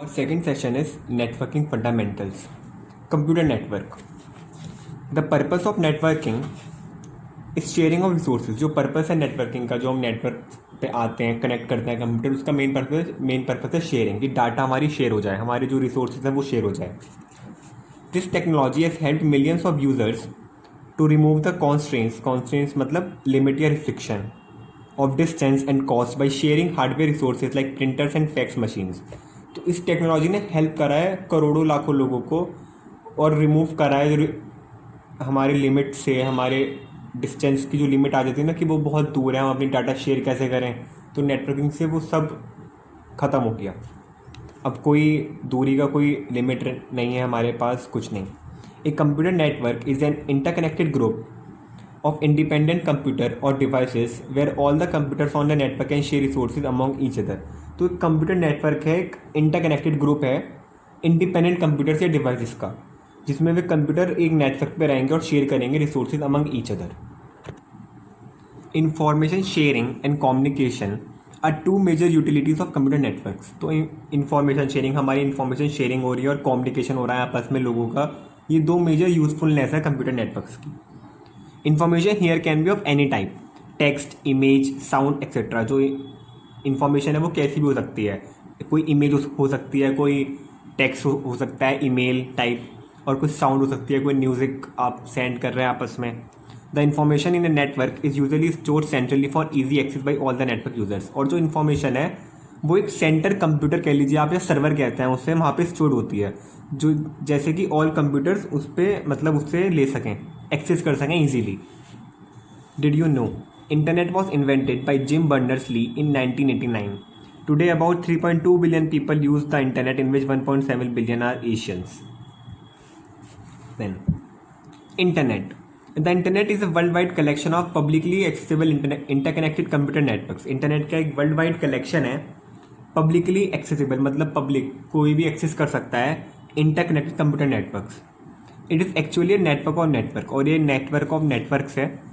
Our second session is networking fundamentals. Computer network. The purpose of networking is sharing of resources. जो purpose है networking का, जो हम network पे आते हैं, कनेक्ट करते हैं कंप्यूटर, उसका मेन पर्पस है शेयरिंग, कि डाटा हमारी शेयर हो जाए, हमारे जो रिसोर्सेज हैं वो शेयर हो जाए. This technology has help millions of users to remove the constraints मतलब लिमिट या restriction of distance and cost by sharing hardware resources like printers and fax machines. तो इस टेक्नोलॉजी ने हेल्प करा है करोड़ों लाखों लोगों को और रिमूव करा है हमारे लिमिट से, हमारे डिस्टेंस की जो लिमिट आ जाती है ना कि वो बहुत दूर है, हम अपनी डाटा शेयर कैसे करें, तो नेटवर्किंग से वो सब ख़त्म हो गया. अब कोई दूरी का कोई लिमिट नहीं है हमारे पास, कुछ नहीं. ए computer network is an interconnected group of independent computer or devices where all the computers on the network can share resources among each other. तो एक कंप्यूटर नेटवर्क है, एक इंटरकनेक्टेड ग्रुप है इंडिपेंडेंट कंप्यूटर्स या डिवाइसेस का, जिसमें वे computer एक network पे रहेंगे और शेयर करेंगे resources among each other. Information sharing and communication are two major utilities of computer networks. तो इंफॉर्मेशन शेयरिंग, हमारी इंफॉर्मेशन शेयरिंग हो रही है और कम्युनिकेशन हो रहा है आपस में लोगों का, ये दो मेजर यूजफुलनेस है कंप्यूटर नेटवर्क्स की. Information here can be of any type, text, image, sound etcetera. जो इन्फॉर्मेशन है वो कैसी भी हो सकती है, कोई इमेज हो सकती है, कोई टेक्स्ट हो सकता है ईमेल टाइप, और कुछ साउंड हो सकती है, कोई म्यूज़िक आप सेंड कर रहे हैं आपस में. The information in a network is usually stored centrally for easy access by all the network users. और जो इन्फॉर्मेशन है वो एक सेंटर कंप्यूटर कह लीजिए आप, या सर्वर कहते हैं, उससे वहाँ पे स्टोर होती है, जो जैसे कि ऑल कंप्यूटर्स उस पर मतलब उससे ले सकें, एक्सेस कर सकें easily. Did you know internet was invented by Jim Berners Lee in 1989. Today about 3.2 billion people use the internet, in which 1.7 billion are Asians. Then internet. The internet is a world wide collection of publicly accessible interconnected computer networks. Internet का एक world wide collection है, publicly accessible मतलब public कोई भी access कर सकता है, interconnected computer networks. It is actually network of network, और ये नेटवर्क ऑफ नेटवर्क्स है.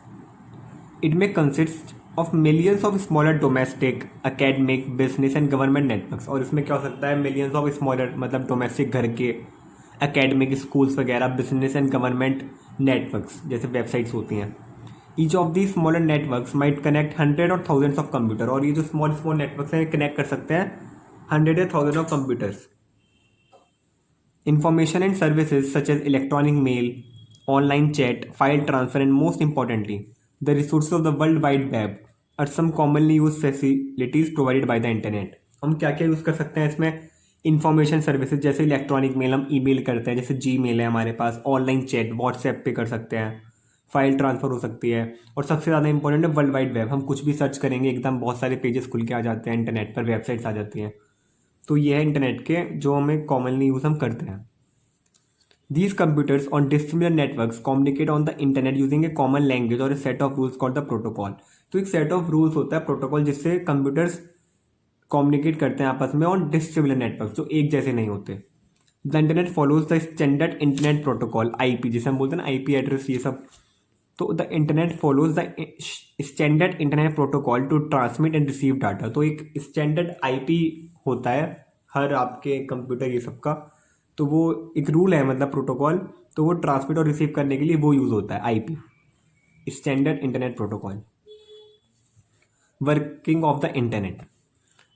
इट में consist of millions of smaller domestic, academic, business and government networks. और इसमें क्या हो सकता है, मिलियंस ऑफ स्मॉलर मतलब डोमेस्टिक घर के, अकेडमिक स्कूल्स वगैरह, बिजनेस एंड गवर्नमेंट नेटवर्क्स जैसे वेबसाइट्स होती हैं. Each of the smaller networks might connect hundred और थाउजेंड्स ऑफ कंप्यूटर. और ये जो स्मॉल नेटवर्क्स हैं कनेक्ट कर सकते हैं हंड्रेड या thousand of computers. Information and services such as electronic mail, online chat, file transfer, and most importantly, the resources of the World Wide Web are some commonly used facilities provided by the internet. हम क्या क्या use कर सकते हैं इसमें, information services जैसे electronic mail, हम email करते हैं, जैसे जीमेल है हमारे पास, ऑनलाइन चैट व्हाट्सएप पे कर सकते हैं, फाइल ट्रांसफ़र हो सकती है, और सबसे ज़्यादा इंपॉर्टेंट है वर्ल्ड वाइड वेब. हम कुछ भी सर्च करेंगे एकदम बहुत सारे पेजेस खुल के आ जाते हैं इंटरनेट पर, वेबसाइट्स आ जाती हैं. तो ये है इंटरनेट के जो हमें कॉमनली यूज़ हम करते हैं. These computers on dissimilar networks communicate on the internet using a common language or a set of rules called the protocol. तो एक सेट ऑफ रूल्स होता है प्रोटोकॉल, जिससे कंप्यूटर्स कम्युनिकेट करते हैं आपस में ऑन डिसिमिलर नेटवर्क, जो एक जैसे नहीं होते. The internet follows the standard internet protocol, IP जिसे हम बोलते हैं ना, आईपी एड्रेस, ये सब. तो the internet follows the standard internet protocol to transmit and receive data. तो एक स्टैंडर्ड आईपी होता है हर आपके कंप्यूटर ये सब का, तो वो एक रूल है मतलब प्रोटोकॉल, तो वो ट्रांसमिट और रिसीव करने के लिए वो यूज़ होता है IP, standard internet protocol. Working of the internet.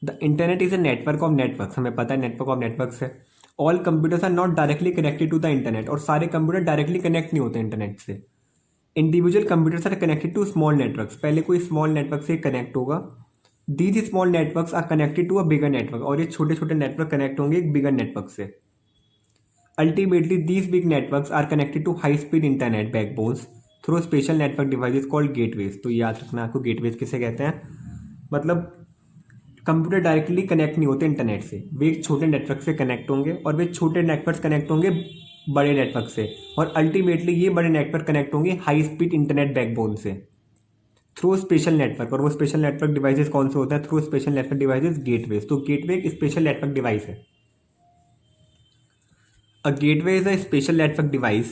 The internet is a network of networks, हमें पता है नेटवर्क ऑफ नेटवर्क्स है. All computers are not directly connected to the internet, और सारे कंप्यूटर डायरेक्टली कनेक्ट नहीं होते इंटरनेट से. Individual computers are connected to small networks. पहले कोई स्मॉल नेटवर्क से कनेक्ट होगा, these small networks are connected to a bigger network, और ये छोटे छोटे नेटवर्क कनेक्ट होंगे एक बिगर नेटवर्क से. Ultimately, these big networks are connected to high-speed internet backbones through special network devices called gateways. तो याद रखना आपको gateways किसे कहते हैं, मतलब कंप्यूटर डायरेक्टली कनेक्ट नहीं होते इंटरनेट से, वे एक छोटे नेटवर्क से कनेक्ट होंगे, और वे छोटे नेटवर्क कनेक्ट होंगे बड़े नेटवर्क से, और अल्टीमेटली ये बड़े नेटवर्क कनेक्ट होंगे हाई स्पीड इंटरनेट बैकबोन से थ्रू स्पेशल नेटवर्क. और वो स्पेशल नेटवर्क डिवाइसेस कौन से होते हैं, through special network devices gateways. तो गेटवे एक स्पेशल नेटवर्क डिवाइस है. A gateway is a special network device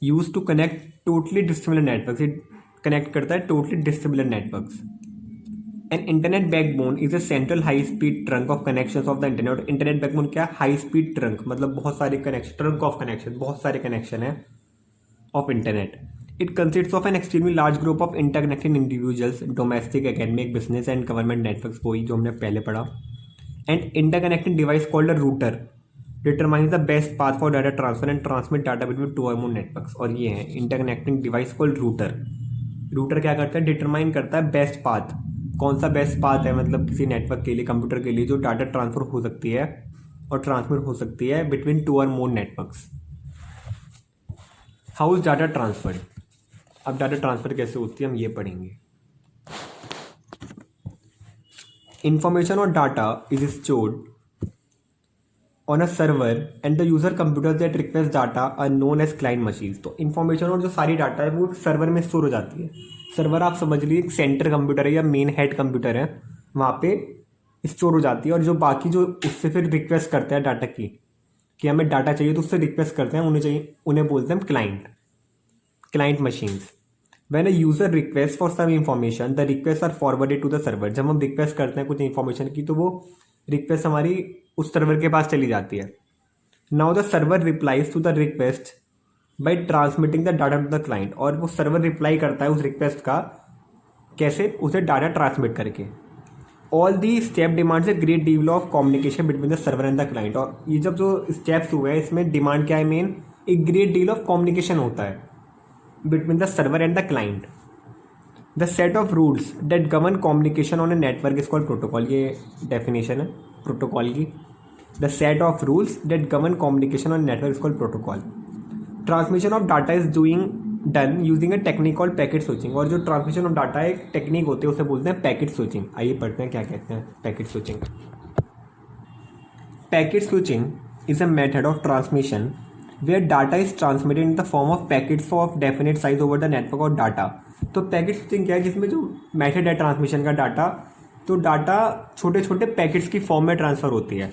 used to connect totally dissimilar networks. It connect करता है totally dissimilar networks. An internet backbone is a central high speed trunk of connection of the internet. Internet backbone क्या है? High speed trunk, मतलब बहुत सारे connection, trunk of connection, बहुत सारे connection है of internet. It consist of an extremely large group of interconnected individuals, domestic, academic, business and government networks, वही जो हमने पहले पढ़ा। And interconnected device called a router determines the best path for data transfer and transmit data between two और more networks. और ये है interconnecting device called router. Router क्या करता है? डिटरमाइन करता है बेस्ट पाथ, कौन सा बेस्ट पाथ है, मतलब किसी नेटवर्क के लिए, कंप्यूटर के लिए, जो डाटा ट्रांसफर हो सकती है और ट्रांसमिट हो सकती है बिटवीन टू और more networks. How is data transfer? अब डाटा ट्रांसफर कैसे होती है हम ये पढ़ेंगे। इंफॉर्मेशन और data is stored on a server and the user computer that request data are known as client machines. तो इन्फॉर्मेशन और जो सारी डाटा है वो एक सर्वर में स्टोर हो जाती है। सर्वर आप समझ लीजिए एक सेंटर कंप्यूटर है या मेन हेड कंप्यूटर है, वहाँ पे स्टोर हो जाती है। और जो बाकी जो उससे फिर रिक्वेस्ट करते हैं डाटा की, कि हमें डाटा चाहिए, तो उससे रिक्वेस्ट करते हैं, उन्हें चाहिए, उन्हें बोलते हैं client machines. When a user request for some information the request are forwarded to the server. जब हम रिक्वेस्ट करते हैं कुछ इंफॉर्मेशन की, तो वो रिक्वेस्ट हमारी उस सर्वर के पास चली जाती है। Now the server replies to the request by transmitting the data to the client. और वो सर्वर रिप्लाई करता है उस रिक्वेस्ट का, कैसे? उसे डाटा ट्रांसमिट करके। All the step demands a great deal of communication between the server and the client. और ये जब जो स्टेप्स हुए हैं इसमें डिमांड क्या है? मेन एक ग्रेट डील ऑफ कम्युनिकेशन होता है between the server and the client. The set of rules that govern communication on a network is called protocol. ये डेफिनेशन है प्रोटोकॉल की। The set of rules that govern communication on network is called protocol. Transmission of data is done using a technique called packet switching. और जो transmission of data एक technique होती है उसे बोलते हैं पैकेट स्विचिंग। आइए पढ़ते हैं क्या कहते हैं packet switching. Packet switching is a method of transmission where data is transmitted in the form of packets of definite size over the network और डाटा। तो पैकेट स्विचिंग क्या है? जिसमें जो मेथड है ट्रांसमिशन का डाटा, तो डाटा छोटे छोटे पैकेट्स की फॉर्म में ट्रांसफर होती है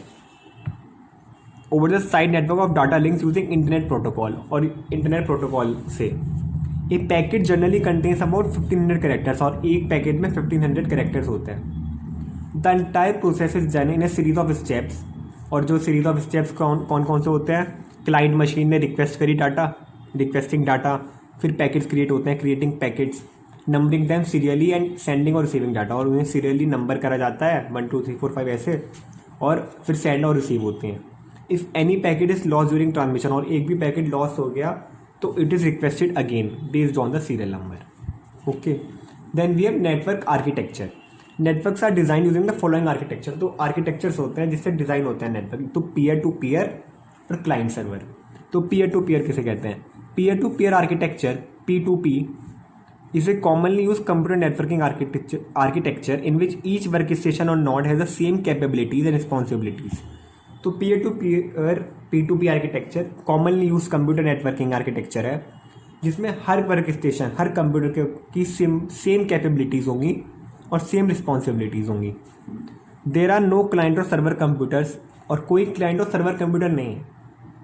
over the side network of data links using internet protocol. और इंटरनेट प्रोटोकॉल से एक packet generally contains about 1500 characters, और एक पैकेट में 1500 कैरेक्टर्स होते हैं। The entire process is done in A series of steps. और जो सीरीज ऑफ स्टेप्स कौन कौन से होते हैं? क्लाइंट मशीन ने रिक्वेस्ट करी डाटा, रिक्वेस्टिंग डाटा, फिर पैकेट्स क्रिएट होते हैं, creating packets, numbering them serially and sending और रिसीविंग डाटा। और उन्हें सीरियली नंबर करा जाता है 1 2 3 4 5 ऐसे, और फिर सेंड और रिसीव होते हैं। If any packet is loss during transmission, और एक भी पैकेट लॉस हो गया तो it is requested again based on the serial number. Okay, then we have network architecture. Networks are design using the following architecture. तो architectures होते हैं जिससे डिज़ाइन होते हैं नेटवर्क। तो पीयर टू पीयर और क्लाइंट सर्वर। तो पीयर टू पीयर किसे कहते हैं? Peer to peer architecture P2P is a commonly use computer networking architecture in which each work station और node has the same capabilities and responsibilities. तो peer to peer P2P architecture commonly use computer networking architecture है, जिसमें हर work station, हर computer की same capabilities होंगी और same responsibilities होंगी। देर आर नो क्लाइंट और सर्वर कंप्यूटर्स। और कोई क्लाइंट और सर्वर कंप्यूटर नहीं है,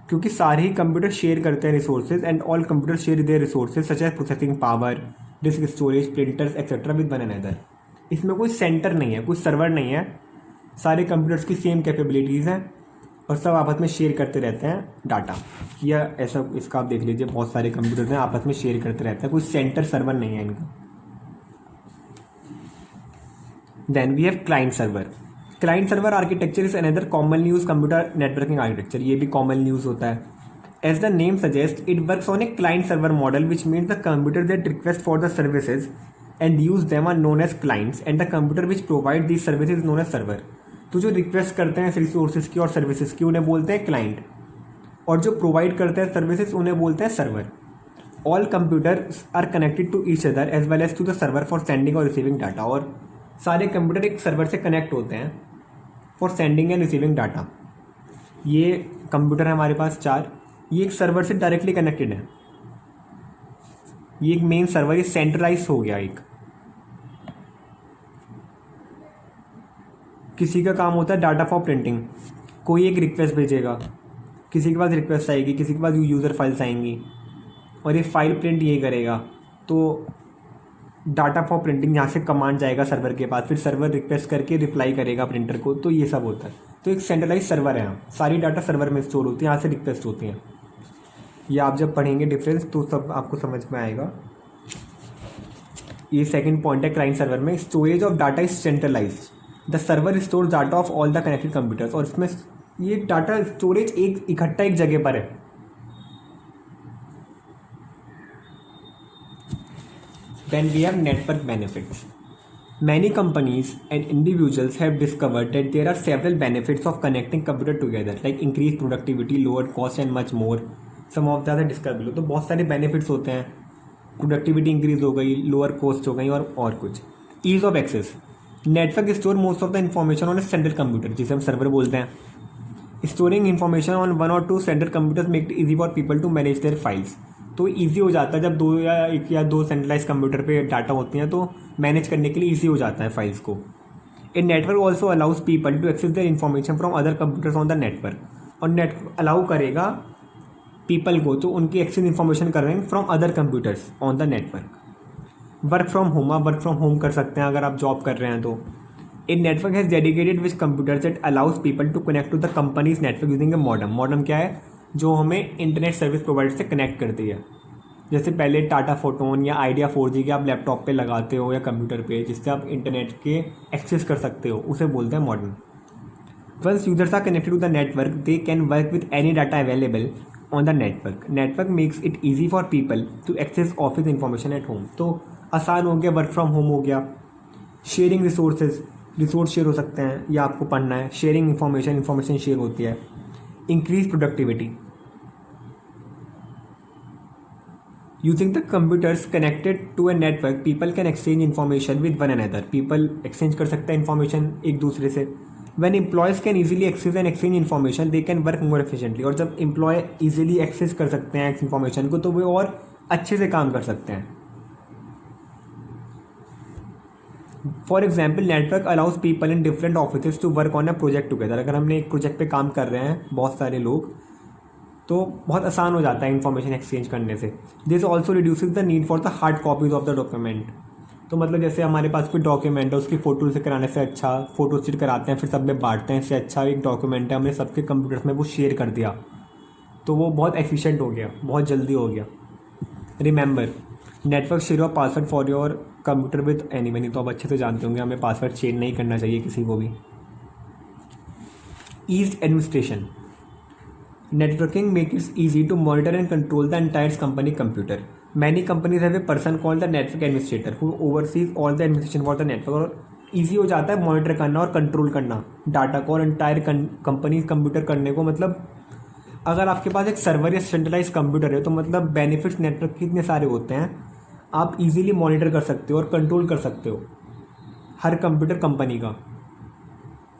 क्योंकि सारे ही कंप्यूटर शेयर करते हैं resources, and all computer share their resources such as processing power, disk storage, printers etcetera with one another. इसमें कोई सेंटर नहीं है, कोई सर्वर नहीं है, सारे कंप्यूटर्स की सेम कैपेबिलिटीज़ हैं और सब आपस में शेयर करते रहते हैं डाटा। या ऐसा इसका आप देख लीजिए, बहुत सारे कंप्यूटर्स हैं आपस में शेयर करते रहते हैं, कोई सेंटर सर्वर नहीं है इनका। Then we have client server. Client server architecture is another commonly use computer networking architecture. ये भी कॉमनली यूज होता है। As the name suggest it works on a client server model which means the computer that request for the services and use them are known as clients and the computer which provide these services is known as server. तो जो request करते हैं resources की और services की उन्हें बोलते हैं क्लाइंट, और जो प्रोवाइड करते हैं सर्विसेज उन्हें बोलते हैं server. All computers are connected to each other as well as to the server for sending और रिसीविंग डाटा। और सारे कंप्यूटर एक सर्वर से कनेक्ट होते हैं for sending and receiving data. ये कंप्यूटर है हमारे पास 4, ये एक सर्वर से डायरेक्टली कनेक्टेड है। ये एक मेन सर्वर, ये सेंट्रलाइज हो गया। एक किसी का काम होता है डाटा फॉर प्रिंटिंग, कोई एक रिक्वेस्ट भेजेगा, किसी के पास रिक्वेस्ट आएगी, किसी के पास यूज़र फाइल्स आएंगी, और ये फाइल प्रिंट ये करेगा। तो डाटा फॉर प्रिंटिंग, यहाँ से कमांड जाएगा सर्वर के पास, फिर सर्वर रिक्वेस्ट करके रिप्लाई करेगा प्रिंटर को, तो ये सब होता है। तो एक सेंट्रलाइज सर्वर है, यहाँ सारी डाटा सर्वर में स्टोर होती है, यहाँ से रिक्वेस्ट होती हैं। ये आप जब पढ़ेंगे डिफरेंस तो सब आपको समझ में आएगा। ये सेकंड पॉइंट है क्लाइंट सर्वर में, storage of data is centralised, the server store data of all the connected computers. और इसमें ये डाटा स्टोरेज एक इकट्ठा एक जगह पर है। Then we have network benefits. Many companies and individuals have discovered that there are several benefits of connecting computer together, like increased productivity, lower cost and much more. Some of the other discussed below. तो बहुत सारे benefits होते हैं, productivity increase हो गई, lower cost हो गई और कुछ। Ease of access, network store most of the information on a central computer, जिसे हम सर्वर बोलते हैं। Storing information on 1 or 2 central computers make it easy for people to manage their files. तो easy हो जाता है जब 2 या 1 या 2 सेंट्रलाइज कंप्यूटर पे डाटा होती हैं, तो मैनेज करने के लिए ईजी हो जाता है फाइल्स को। A network also allows people to access their information from other computers on the network. और नेटवर्क अलाउ करेगा पीपल को, तो उनकी एक्सेस इन्फॉर्मेशन कर रहे हैं from other computers on the network. Work from home, आप वर्क फ्रॉम होम कर सकते हैं अगर आप जॉब कर रहे हैं तो। A network has dedicated which computers that allows people to connect to the company's network using a modem. Modem क्या है? जो हमें इंटरनेट सर्विस प्रोवाइडर से कनेक्ट करती है। जैसे पहले टाटा फोटोन या आइडिया 4G के आप लैपटॉप पे लगाते हो या कंप्यूटर पे, जिससे आप इंटरनेट के एक्सेस कर सकते हो, उसे बोलते हैं modem. Once users are connected to the network they can work with any data available on the network. Network makes it easy for people to access office information at home. तो आसान हो गया, वर्क फ्रॉम होम हो गया। Sharing resources, resource share हो सकते हैं या आपको पढ़ना है। शेयरिंग इंफॉर्मेशन शेयर होती है। Increase productivity, using the computers connected to a network people can exchange information with one another. People exchange कर सकते हैं इन्फॉर्मेशन एक दूसरे से। When employees can easily access and exchange information, they can work more efficiently। और जब employ easily access कर सकते हैं इन्फॉर्मेशन को, तो वे और अच्छे से काम कर सकते हैं। For example, network allows people in different office to work on a project together. अगर हमने एक प्रोजेक्ट पे काम कर रहे हैं बहुत सारे लोग, तो बहुत आसान हो जाता है इन्फॉर्मेशन एक्सचेंज करने से। This also reduces the need for the hard copies of the document. तो मतलब जैसे हमारे पास कोई डॉक्यूमेंट है, उसकी फ़ोटो से कराने से अच्छा, फ़ोटो स्टिट कराते हैं फिर सब में बांटते हैं, इससे अच्छा एक डॉक्यूमेंट है हमने सबके कंप्यूटर्स में वो शेयर कर दिया, तो वो बहुत एफिशिएंट हो गया, बहुत जल्दी हो गया। Remember, network share of password for your computer with anyone. तो आप अच्छे से जानते होंगे हमें पासवर्ड शेयर नहीं करना चाहिए किसी को भी। Ease administration, networking makes it easy to monitor and control the entire company computer. Many companies have a person called the network administrator who oversees all the administration for the network। और easy हो जाता है monitor करना और control करना data को और entire company computer करने को। मतलब अगर आपके पास एक सर्वर या सेंट्रलाइज कंप्यूटर है, तो मतलब बेनिफिट्स नेटवर्क के इतने सारे होते हैं, आप इजीली मॉनिटर कर सकते हो और कंट्रोल कर सकते हो हर कंप्यूटर कंपनी का।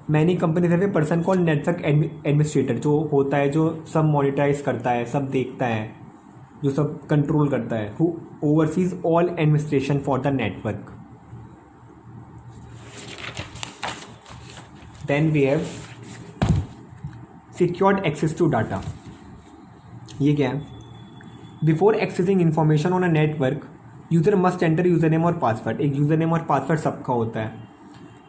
मैनी कंपनीज है पर्सन कॉल्ड नेटवर्क एडमिनिस्ट्रेटर, जो होता है जो सब मॉनिटराइज करता है, सब देखता है, जो सब कंट्रोल करता है। Who oversees all administration for the network. Then we have secured access to data. ये क्या है? Before accessing information on a network user must enter user name और पासवर्ड। एक यूजर नेम और पासवर्ड सबका होता है।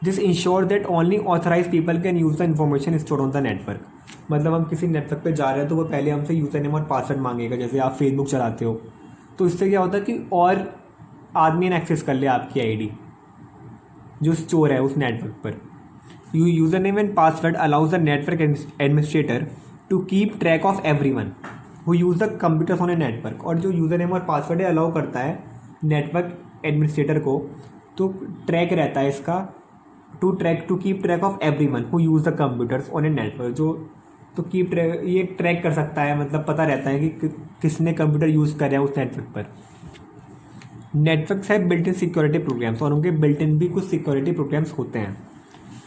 This ensure that only authorized people can use the information store on the network. मतलब हम किसी नेटवर्क पे जा रहे हैं तो वो पहले हमसे यूजर नेम और पासवर्ड मांगेगा। जैसे आप फेसबुक चलाते हो, तो इससे क्या होता है कि और आदमी ने एक्सेस कर लिया आपकी आईडी जो स्टोर है उस नेटवर्क पर। User name and password allows the network administrator to keep track of everyone who use the computers on a network. और जो यूजर नेम और पासवर्ड है अलाउ करता है नेटवर्क एडमिनिस्ट्रेटर को, तो ट्रैक रहता है इसका to keep track of everyone who use the computers on a network. जो तो कीप ट्रैक, ये ट्रैक कर सकता है, मतलब पता रहता है कि किसने कंप्यूटर यूज़ कर रहा है उस नेटवर्क पर। नेटवर्क्स है बिल्ट इन सिक्योरिटी प्रोग्राम्स, और उनके बिल्ट इन भी कुछ सिक्योरिटी प्रोग्राम्स होते हैं।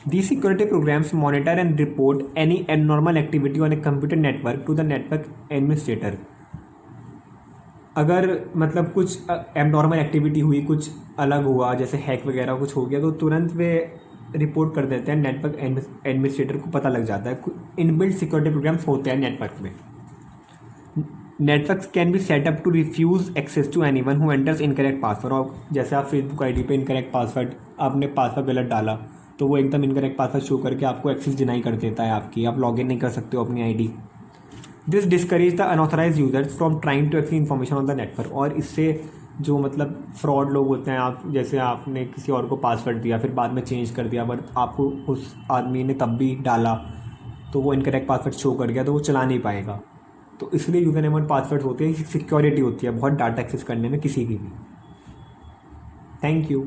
The security programs monitor and report any abnormal activity on a computer network to the network administrator. अगर मतलब कुछ एबनॉर्मल एक्टिविटी हुई, कुछ अलग हुआ, जैसे हैक वगैरह कुछ हो गया, तो तुरंत वे रिपोर्ट कर देते हैं, नेटवर्क एडमिनिस्ट्रेटर को पता लग जाता है। इनबिल्ट सिक्योरिटी प्रोग्राम्स होते हैं नेटवर्क में। Networks can be set up to refuse access to anyone who enters incorrect password. और जैसे आप फेसबुक आईडी पे इनकरेक्ट पासवर्ड, आपने पासवर्ड गलत डाला तो वो एकदम इनकरेक्ट पासवर्ड शो करके आपको एक्सेस डिनाई कर देता है आपकी, आप लॉगिन नहीं कर सकते हो अपनी ID. This discourage the unauthorized users from trying to access information on the network. और इससे जो मतलब फ्रॉड लोग होते हैं, आप जैसे आपने किसी और को पासवर्ड दिया फिर बाद में चेंज कर दिया, बट आपको उस आदमी ने तब भी डाला तो वो इनकरेक्ट पासवर्ड शो कर गया तो वो चला नहीं पाएगा। तो इसलिए यूज़र नेम और पासवर्ड होते हैं, सिक्योरिटी होती है बहुत डाटा एक्सेस करने में किसी की भी। Thank you.